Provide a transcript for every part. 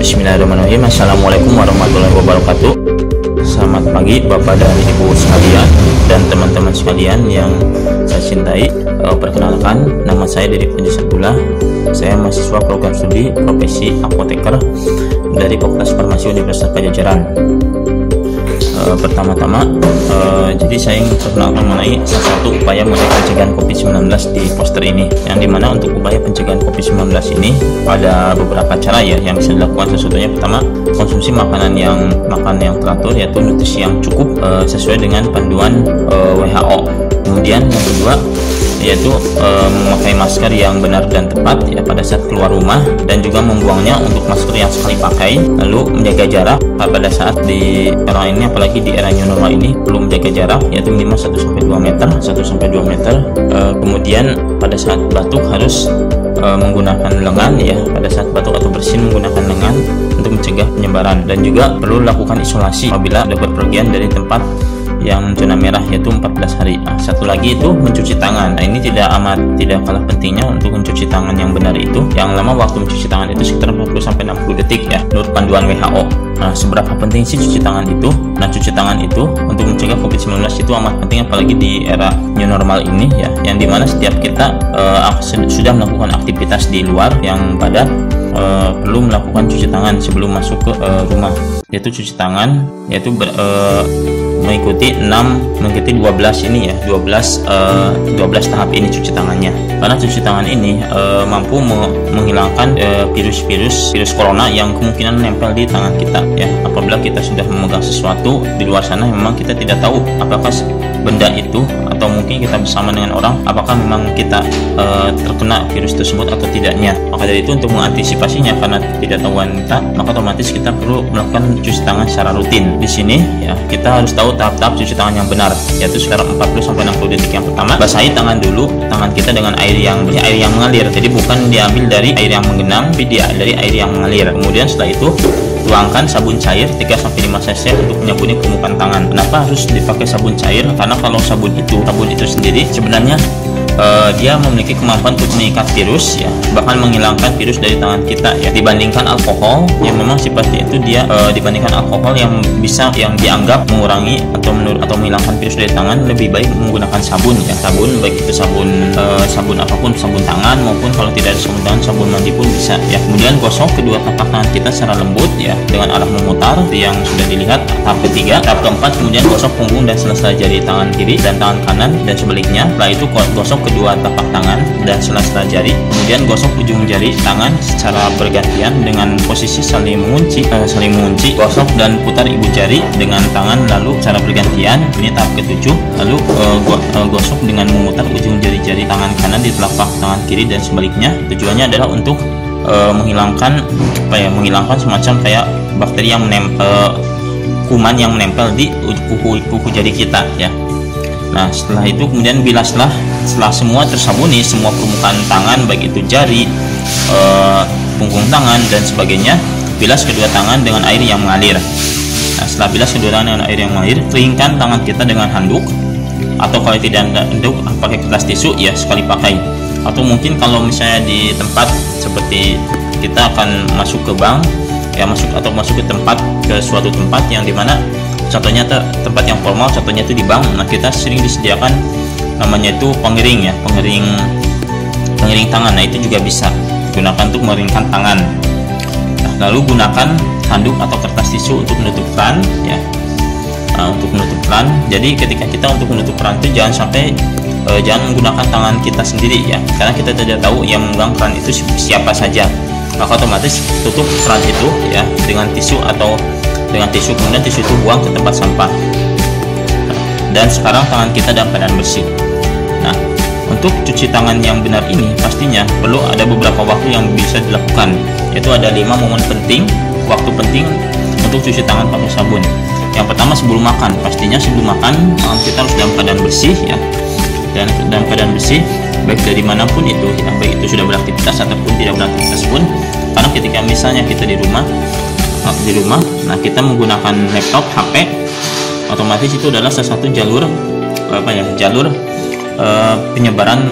Bismillahirrahmanirrahim. Assalamualaikum warahmatullahi wabarakatuh. Selamat pagi Bapak dan Ibu sekalian dan teman-teman sekalian yang saya cintai. Perkenalkan, nama saya Dedi Panjusabdullah. Saya mahasiswa program studi profesi apoteker dari Fakultas Farmasi Universitas Padjadjaran. Pertama-tama, jadi saya ingin perkenalkan mengenai salah satu upaya model pencegahan COVID-19 di poster ini, yang dimana untuk upaya pencegahan COVID-19 ini ada beberapa cara ya yang bisa dilakukan. Sesungguhnya pertama, konsumsi makanan yang teratur, yaitu nutrisi yang cukup sesuai dengan panduan WHO. Kemudian yang kedua yaitu memakai masker yang benar dan tepat ya pada saat keluar rumah, dan juga membuangnya untuk masker yang sekali pakai. Lalu menjaga jarak pada saat di era ini, apalagi di era new normal ini, perlu menjaga jarak yaitu minimal 1-2 meter. Kemudian pada saat batuk harus menggunakan lengan ya, pada saat batuk atau bersin menggunakan lengan untuk mencegah penyebaran, dan juga perlu lakukan isolasi apabila ada bepergian dari tempat yang zona merah yaitu 14 hari. Satu lagi itu mencuci tangan. Nah, ini tidak kalah pentingnya untuk mencuci tangan yang benar itu. Yang lama waktu mencuci tangan itu sekitar 40-60 detik ya menurut panduan WHO. Nah, seberapa penting sih cuci tangan itu? Nah, cuci tangan itu untuk mencegah COVID-19 itu amat penting, apalagi di era new normal ini ya, yang dimana setiap kita sudah melakukan aktivitas di luar yang padat, perlu melakukan cuci tangan sebelum masuk ke rumah. Yaitu cuci tangan yaitu mengikuti 12 ini ya, 12 tahap ini cuci tangannya. Karena cuci tangan ini mampu menghilangkan virus corona yang kemungkinan menempel di tangan kita ya. Apabila kita sudah memegang sesuatu di luar sana, memang kita tidak tahu apakah benda itu atau mungkin kita bersama dengan orang, apakah memang kita terkena virus tersebut atau tidaknya. Maka dari itu, untuk mengantisipasinya karena tidak tahuan kita, maka otomatis kita perlu melakukan cuci tangan secara rutin. Di sini ya, kita harus tahu tahap-tahap cuci tangan yang benar, yaitu sekitar 40-60 detik. Yang pertama, basahi tangan dulu, tangan kita dengan air yang mengalir. Jadi bukan diambil dari air yang menggenang, tapi dari air yang mengalir. Kemudian setelah itu tuangkan sabun cair 3-5 cc untuk menyabuni permukaan tangan. Kenapa harus dipakai sabun cair? Karena kalau sabun itu sendiri sebenarnya dia memiliki kemampuan untuk mengikat virus ya, bahkan menghilangkan virus dari tangan kita ya, dibandingkan alkohol yang memang sifatnya itu dia dibandingkan alkohol yang dianggap mengurangi atau menghilangkan virus dari tangan, lebih baik menggunakan sabun ya. Sabun baik itu sabun apapun, sabun tangan maupun kalau tidak ada sabun tangan, sabun mandi pun bisa ya. Kemudian gosok kedua tapak tangan kita secara lembut ya dengan arah memutar yang sudah dilihat. Tahap ketiga. Tahap keempat, kemudian gosok punggung dan sela-sela jari tangan kiri dan tangan kanan dan sebaliknya. Setelah itu gosok kedua tapak tangan dan sela-sela jari. Kemudian gosok ujung jari tangan secara bergantian dengan posisi saling mengunci. Gosok dan putar ibu jari dengan tangan lalu secara bergantian. Ini tahap ketujuh. Lalu gosok dengan memutar ujung jari-jari tangan kanan di telapak tangan kiri dan sebaliknya. Tujuannya adalah untuk menghilangkan semacam kayak bakteri yang menempel, kuman yang menempel di kuku jari kita ya. Nah, setelah itu kemudian bilaslah. Setelah semua tersabuni, semua permukaan tangan baik itu jari, punggung tangan dan sebagainya, bilas kedua tangan dengan air yang mengalir. Nah, setelah bilas kedua tangan dengan air yang mengalir, keringkan tangan kita dengan handuk, atau kalau tidak ada handuk pakai kertas tisu ya, sekali pakai. Atau mungkin kalau misalnya di tempat seperti kita akan masuk ke bank ya, masuk ke suatu tempat yang dimana contohnya tempat yang formal, contohnya itu di bank. Nah, kita sering disediakan namanya itu pengiring ya, pengiring tangan. Nah, itu juga bisa digunakan untuk mengeringkan tangan. Nah, lalu gunakan handuk atau kertas tisu untuk menutup keran ya. Untuk menutup keran, jadi ketika kita untuk menutup keran itu jangan menggunakan tangan kita sendiri ya, karena kita tidak tahu yang memegang keran itu siapa saja. Maka otomatis tutup keran itu ya dengan tisu, kemudian tisu itu buang ke tempat sampah. Dan sekarang tangan kita dalam keadaan bersih. Nah, untuk cuci tangan yang benar ini pastinya perlu ada beberapa waktu yang bisa dilakukan, yaitu ada 5 momen penting, waktu penting untuk cuci tangan pakai sabun. Yang pertama, sebelum makan. Pastinya sebelum makan tangan kita harus dalam keadaan bersih ya, dan dalam keadaan bersih baik dari manapun itu ya, baik itu sudah beraktivitas ataupun tidak beraktivitas pun. Karena ketika misalnya kita di rumah, nah kita menggunakan laptop, HP, otomatis itu adalah salah satu jalur penyebaran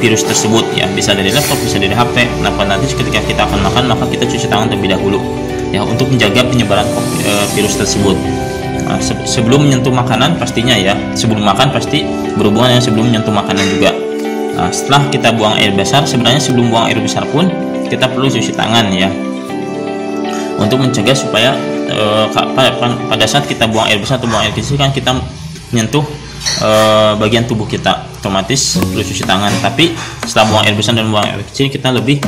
virus tersebut ya, bisa dari laptop, bisa dari HP. Nah nanti ketika kita akan makan, maka kita cuci tangan terlebih dahulu ya, untuk menjaga penyebaran virus tersebut. Nah, sebelum menyentuh makanan pastinya ya, sebelum makan pasti berhubungan dengan sebelum menyentuh makanan juga. Nah, setelah kita buang air besar, sebenarnya sebelum buang air besar pun kita perlu cuci tangan ya, untuk mencegah supaya pada saat kita buang air besar atau buang air kecil kan kita menyentuh bagian tubuh kita, otomatis perlu cuci tangan. Tapi setelah buang air besar dan buang air kecil kita lebih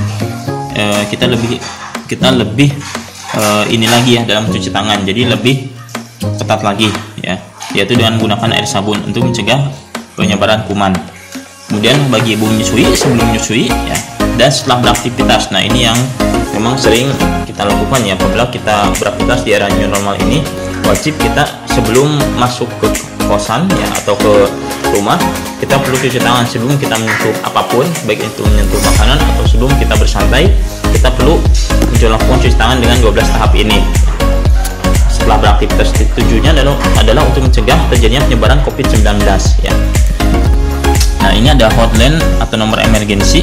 ini lagi ya dalam mencuci tangan, jadi lebih ketat lagi ya, yaitu dengan menggunakan air sabun untuk mencegah penyebaran kuman. Kemudian bagi ibu menyusui, sebelum menyusui ya, dan setelah beraktivitas. Nah ini yang memang sering kita lakukan ya, apabila kita beraktivitas di era new normal ini, wajib kita sebelum masuk ke kosan ya atau ke rumah, kita perlu cuci tangan sebelum kita menyentuh apapun, baik itu menyentuh makanan atau sebelum kita bersantai, kita perlu melakukan cuci tangan dengan 12 tahap ini. Setelah beraktivitas, tujuannya adalah untuk mencegah terjadinya penyebaran COVID-19 ya. Nah ini ada hotline atau nomor emergensi,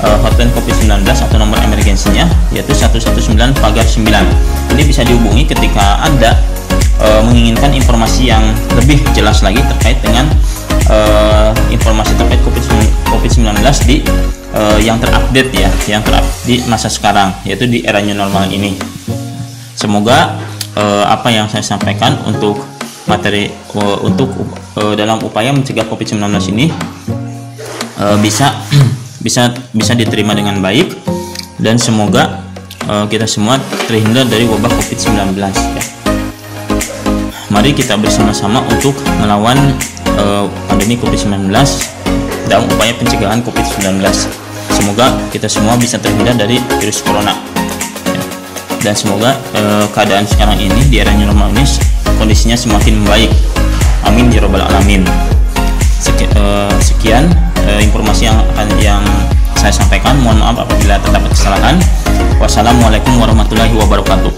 hotline COVID-19 atau nomor emergensinya yaitu 119/9. Ini bisa dihubungi ketika Anda menginginkan informasi yang lebih jelas lagi terkait dengan informasi terkait COVID-19 di yang terupdate ya, yang terupdate di masa sekarang, yaitu di era new normal ini. Semoga apa yang saya sampaikan untuk materi dalam upaya mencegah COVID-19 ini bisa diterima dengan baik, dan semoga kita semua terhindar dari wabah COVID-19 ya. Mari kita bersama-sama untuk melawan pandemi COVID-19 dalam upaya pencegahan COVID-19. Semoga kita semua bisa terhindar dari virus corona ya. Dan semoga keadaan sekarang ini di era new normal ini kondisinya semakin membaik. Amin ya robbal alamin. Sekian informasi yang saya sampaikan. Mohon maaf apabila terdapat kesalahan. Wassalamualaikum warahmatullahi wabarakatuh.